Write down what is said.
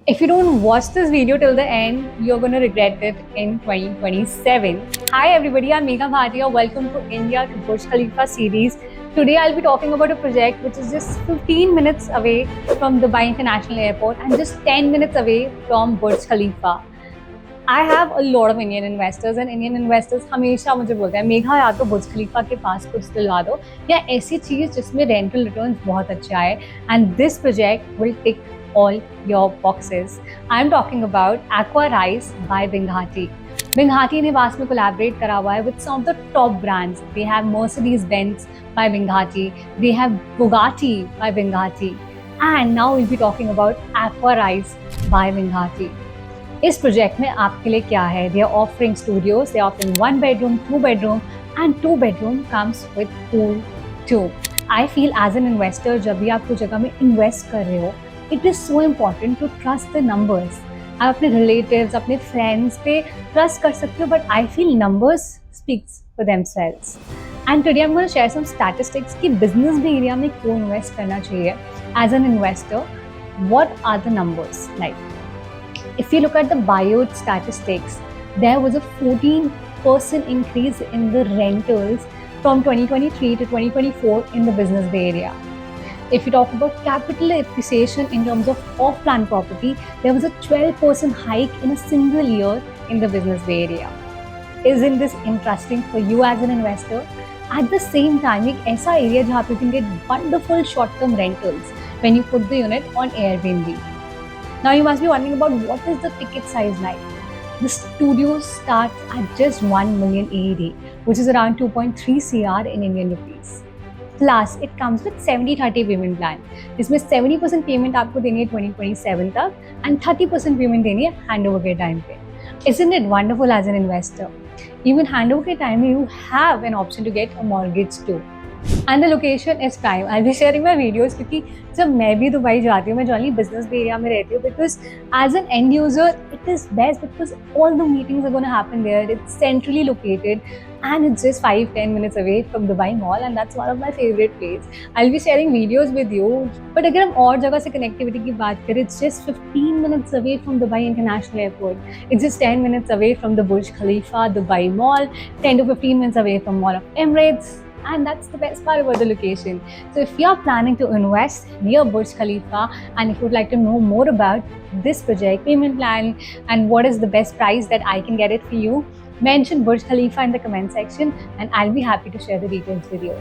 If you don't watch this video till the end, you're going to regret it in 2027. Hi everybody, I'm Megha Bhatia. Welcome to India to Burj Khalifa series. Today I'll be talking about a project which is just 15 minutes away from Dubai International Airport and just 10 minutes away from Burj Khalifa. I have a lot of Indian investors and Indian investors हमेशा मुझे बोलते हैं मेघा या तो बुर्ज खलीफा के पास कुछ दिलवा दो या ऐसी चीज जिसमें रेंटल रिटर्न्स बहुत अच्छे आए and this project will tick all your boxes. I'm talking about Aqua Rise by Binghati. Binghati ने वास में collaborate करा हुआ है with some of the top brands. They have Mercedes-Benz by Binghati. They have Bugatti by Binghati. And now we'll be talking about Aqua Rise by Binghati. इस project में आपके लिए क्या है? They are offering studios. They are offering 1 bedroom, 2 bedroom, and 2 bedroom comes with pool too. I feel as an investor जब भी आप कोई जगह में invest कर रहे हो, it is so important to trust the numbers. आप अपने relatives, अपने friends पे trust कर सकते हो, but I feel numbers speaks for themselves. And today I'm going to share some statistics कि business भी area में क्यों invest करना चाहिए. As an investor, what are the numbers like? If you look at the buyout statistics, there was a 14% increase in the rentals from 2023 to 2024 in the Business Bay area. If you talk about capital appreciation in terms of off-plan property, there was a 12% hike in a single year in the Business Bay area. Isn't this interesting for you as an investor? At the same time, एक ऐसा area जहाँ पे you can get wonderful short-term rentals when you put the unit on Airbnb. Now you must be wondering about what is the ticket size like. The studio starts at just 1 million AED, which is around 2.3 CR in Indian rupees. Plus, it comes with 70-30 payment plan. जिसमें 70% payment आपको देनी है 2027 तक and 30% payment देनी है handover के time पे. Isn't it wonderful as an investor? Even handover के time में you have an option to get a mortgage too. And the location is prime. I'll be sharing my videos क्योंकि जब मैं भी दुबई जाती हूँ मैं जनरली बिजनेस बे area में रहती हूँ because as an end user it is best because all the meetings are going to happen there. It's centrally located and it's just 5-10 minutes away from Dubai Mall and that's one of my favorite places. I'll be sharing videos with you. But अगर हम और जगह से connectivity की बात करें, it's just 15 minutes away from Dubai International Airport. It's just 10 minutes away from the Burj Khalifa, Dubai Mall, 10 to 15 minutes away from Mall of Emirates. And that's the best part about the location. So if you are planning to invest near Burj Khalifa and if you would like to know more about this project, payment plan and what is the best price that I can get it for you, mention Burj Khalifa in the comment section and I'll be happy to share the details with you.